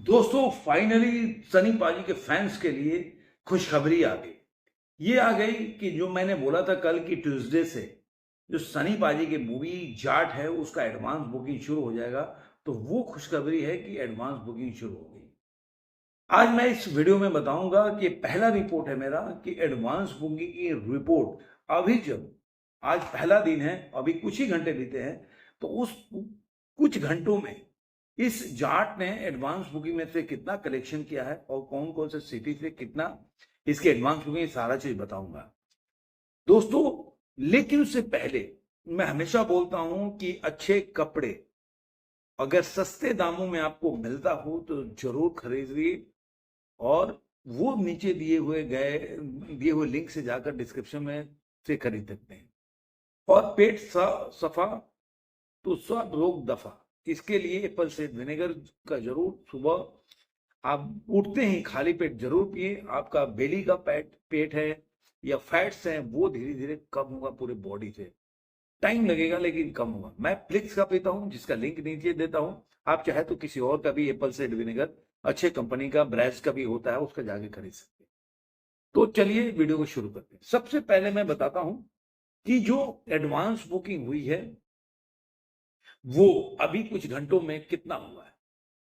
दोस्तों फाइनली सनी पाजी के फैंस के लिए खुशखबरी आ गई। ये आ गई कि जो मैंने बोला था कल की ट्यूसडे से जो सनी पाजी की मूवी जाट है उसका एडवांस बुकिंग शुरू हो जाएगा। तो वो खुशखबरी है कि एडवांस बुकिंग शुरू हो गई। आज मैं इस वीडियो में बताऊंगा कि पहला रिपोर्ट है मेरा कि एडवांस बुकिंग की रिपोर्ट अभी जब आज पहला दिन है, अभी कुछ ही घंटे बीते हैं, तो उस कुछ घंटों में इस जाट ने एडवांस बुकिंग में से कितना कलेक्शन किया है और कौन कौन से सिटी से कितना इसके एडवांस बुकिंग, सारा चीज बताऊंगा दोस्तों। लेकिन उससे पहले मैं हमेशा बोलता हूं कि अच्छे कपड़े अगर सस्ते दामों में आपको मिलता हो तो जरूर खरीदिए। और वो नीचे दिए हुए लिंक से जाकर डिस्क्रिप्शन में से खरीद सकते हैं। और पेट सफा तो सब रोग दफा, इसके लिए एप्पल साइडर विनेगर का जरूर सुबह आप उठते ही खाली पेट जरूर पिए। आपका बेली का पेट है या फैट्स है वो धीरे धीरे कम होगा पूरे बॉडी से। टाइम लगेगा लेकिन कम होगा। मैं फ्लिक्स का पीता हूँ जिसका लिंक नीचे देता हूँ। आप चाहे तो किसी और का भी एप्पल साइडर विनेगर अच्छे कंपनी का ब्रांड का भी होता है, उसका जाके खरीद सकते हैं। तो चलिए वीडियो को शुरू करते हैं। सबसे पहले मैं बताता हूं कि जो एडवांस बुकिंग हुई है वो अभी कुछ घंटों में कितना हुआ है।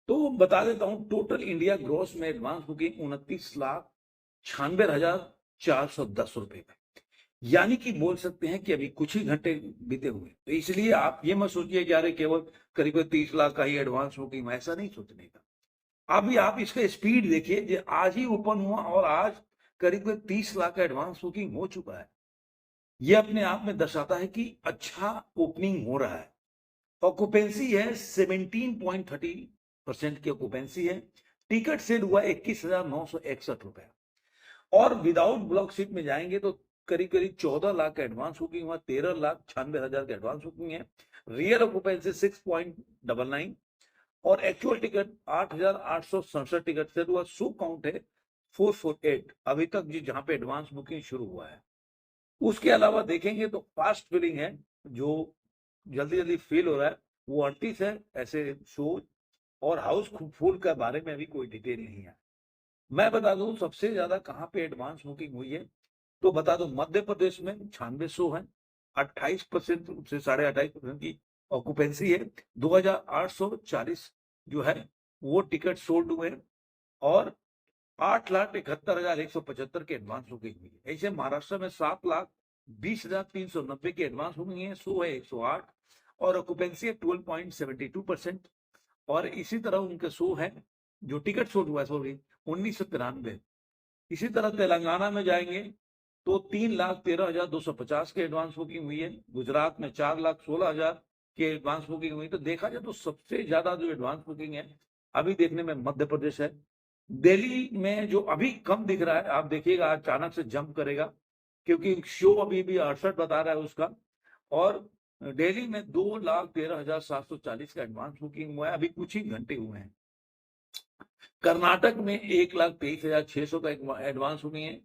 तो बता देता हूं, टोटल इंडिया ग्रॉस में एडवांस बुकिंग 29,96,410 रुपए में, यानी कि बोल सकते हैं कि अभी कुछ ही घंटे बीते हुए। तो इसलिए आप ये मत सोचिए कि अरे केवल करीब 30 लाख का ही एडवांस बुकिंग, ऐसा नहीं सोचने का। अभी आप इसका स्पीड देखिए, जो आज ही ओपन हुआ और आज करीब 30 लाख का एडवांस बुकिंग हो चुका है। ये अपने आप में दर्शाता है कि अच्छा ओपनिंग हो रहा है। ऑक्यूपेंसी है 17.30% की ऑक्यूपेंसी है। टिकट सेल हुआ 21,961 रुपया। और विदाउट ब्लॉक सीट में जाएंगे तो करीब करीब 14 लाख का एडवांस बुकिंग हुआ, 13,96,000 का एडवांस बुकिंग है। रियल ऑक्यूपेंसी 6.99 और एक्चुअल टिकट 8,867 टिकट सेल हुआ। सो काउंट है 448 अभी तक जी, जहां पे एडवांस बुकिंग शुरू हुआ है। उसके अलावा देखेंगे तो फास्ट फिलिंग है, जो जल्दी जल्दी फील हो रहा है, वो 38 है ऐसे शो। और हाउस फुल का बारे में अभी कोई डिटेल नहीं है। मैं बता दूं सबसे ज्यादा कहां पे एडवांस बुकिंग हुई है, तो बता दो मध्य प्रदेश में 9600 है, 28% से 28.5% की ऑक्यूपेंसी है। 2,840 जो है वो टिकट सोल्ड हुए और 8,71,175 के एडवांस बुकिंग हुई है। ऐसे महाराष्ट्र में 7,20,390 की एडवांस बुकिंग है, सो है 108 और ऑक्यूपेंसी है 12.72%। और इसी तरह उनके शो है जो टिकट शोट हुआ है, सॉरी, 1993। इसी तरह तेलंगाना में जाएंगे तो 3,13,250 के एडवांस बुकिंग हुई है। गुजरात में 4,16,000 के एडवांस बुकिंग हुई। तो देखा जाए तो सबसे ज्यादा जो एडवांस बुकिंग है अभी देखने में मध्य प्रदेश है। दिल्ली में जो अभी कम दिख रहा है, आप देखिएगा अचानक से जंप करेगा, क्योंकि शो अभी भी 68 बता रहा है उसका। और दिल्ली में 2,13,740 का एडवांस बुकिंग हुआ है, अभी कुछ ही घंटे हुए हैं। कर्नाटक में 1,23,600 का एडवांस बुकिंग है।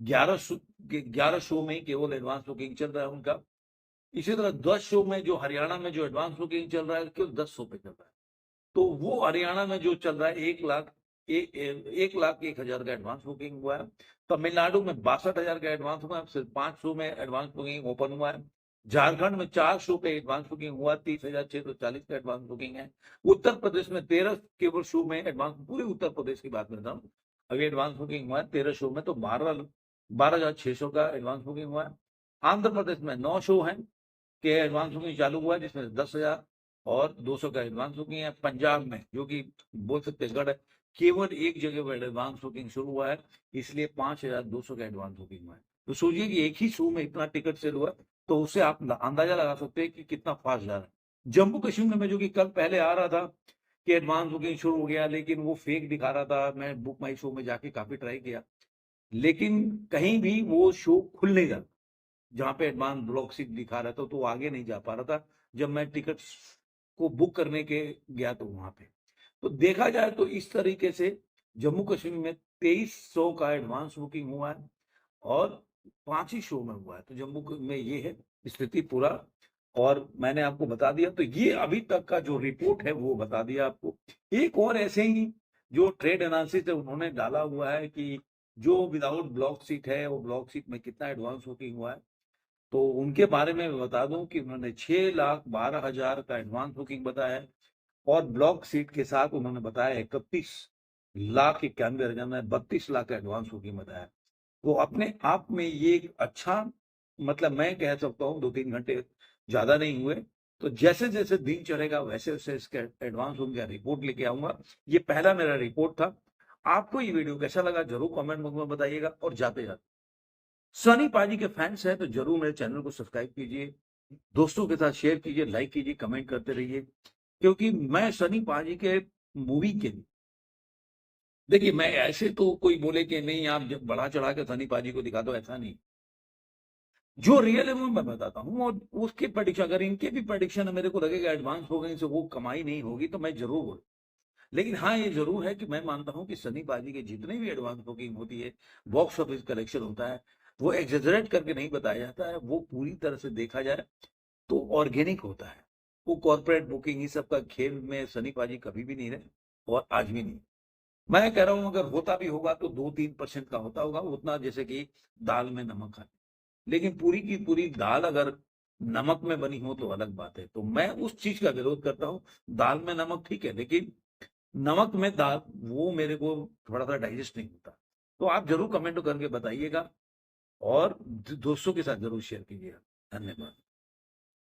11 शो में केवल एडवांस बुकिंग चल रहा है उनका। इसी तरह 10 शो में जो हरियाणा में जो एडवांस बुकिंग चल रहा है केवल 10 शो पे चल रहा है। तो वो हरियाणा में जो चल रहा है 1,01,01,000 का एडवांस बुकिंग हुआ है। तमिलनाडु में 62,000 का एडवांस हुआ है, सिर्फ 5 शो में एडवांस बुकिंग ओपन हुआ है। झारखंड में 4 शो पे एडवांस बुकिंग हुआ, 30,640 का एडवांस बुकिंग है। उत्तर प्रदेश में 13 केवल शो में एडवांस, पूरे उत्तर प्रदेश की बात करता हूँ, अभी एडवांस बुकिंग हुआ है 13 शो में, तो 12,600 का एडवांस बुकिंग हुआ है। आंध्र प्रदेश में 9 शो है के एडवांस बुकिंग चालू हुआ है, जिसमें 10,000 और 200 का एडवांस बुकिंग है। पंजाब में, जो कि बोल सकते गढ़ है, केवल एक जगह पर एडवांस बुकिंग शुरू हुआ है, इसलिए 5,200 का एडवांस बुकिंग हुआ है। तो सोचिए कि एक ही शो में इतना टिकट सेल हुआ, तो उससे आप अंदाजा लगा सकते हैं कि कितना फास्ट जा रहा है। जम्मू कश्मीर में जो कि कल पहले आ रहा था कि एडवांस बुकिंग शुरू हो गया, लेकिन वो फेक दिखा रहा था। मैं बुक माई शो में जाके काफी ट्राई किया, लेकिन कहीं भी वो शो खुल नहीं रहा। जहां पे एडवांस ब्लॉक सीट दिखा रहा था तो आगे नहीं जा पा रहा था जब मैं टिकट को बुक करने के गया तो वहां पे। तो देखा जाए तो इस तरीके से जम्मू कश्मीर में 2300 का एडवांस बुकिंग हुआ है और 5 ही शो में हुआ है। तो जम्मू में ये है स्थिति पूरा, और मैंने आपको बता दिया। तो ये अभी तक का जो रिपोर्ट है वो बता दिया आपको। एक और ऐसे ही जो ट्रेड एनालिसिस है उन्होंने डाला हुआ है कि जो विदाउट ब्लॉक सीट है वो ब्लॉक सीट में कितना एडवांस बुकिंग हुआ है। तो उनके बारे में मैं बता दूं कि उन्होंने 6,12,000 का एडवांस बुकिंग बताया है और ब्लॉक सीट के साथ उन्होंने बताया 31,91,000 में 32 लाख का एडवांस बुकिंग बताया। तो अपने आप में ये एक अच्छा, मतलब मैं कह सकता हूँ 2-3 घंटे ज्यादा नहीं हुए। तो जैसे जैसे दिन चढ़ेगा वैसे वैसे इसके एडवांस बुकिंग का रिपोर्ट लेके आऊंगा। ये पहला मेरा रिपोर्ट था। आपको ये वीडियो कैसा लगा जरूर कमेंट बॉक्स में बताइएगा। और जाते जाते सनी पाजी के फैंस हैं तो जरूर मेरे चैनल को सब्सक्राइब कीजिए, दोस्तों के साथ शेयर कीजिए, लाइक कीजिए, कमेंट करते रहिए, क्योंकि मैं सनी पाजी के मूवी के लिए, देखिए मैं ऐसे तो कोई बोले कि नहीं आप जब बढ़ा चढ़ा के सनी पाजी को दिखा दो, ऐसा नहीं। जो रियल है वो मैं बताता हूँ और उसके प्रेडिक्शन, अगर इनके भी प्रेडिक्शन मेरे को लगेगा एडवांस हो गए से वो कमाई नहीं होगी तो मैं जरूर बोलूँ। लेकिन हाँ ये जरूर है कि मैं मानता हूं कि सनी पाजी के जितने भी एडवांस बुकिंग होती है, बॉक्स ऑफिस कलेक्शन होता है, वो एग्जेजरेट करके नहीं बताया जाता है। वो पूरी तरह से देखा जाए तो ऑर्गेनिक होता है। वो कॉर्पोरेट बुकिंग इस सब का खेल में सनी पाजी कभी भी नहीं रहे और आज भी नहीं। मैं कह रहा हूं अगर होता भी होगा तो 2-3% का होता होगा, उतना जैसे कि दाल में नमक है। लेकिन पूरी की पूरी दाल अगर नमक में बनी हो तो अलग बात है। तो मैं उस चीज का विरोध करता हूँ। दाल में नमक ठीक है, लेकिन नमक में दाल वो मेरे को थोड़ा सा डाइजेस्ट नहीं होता। तो आप जरूर कमेंट करके बताइएगा और दोस्तों के साथ जरूर शेयर कीजिएगा। धन्यवाद।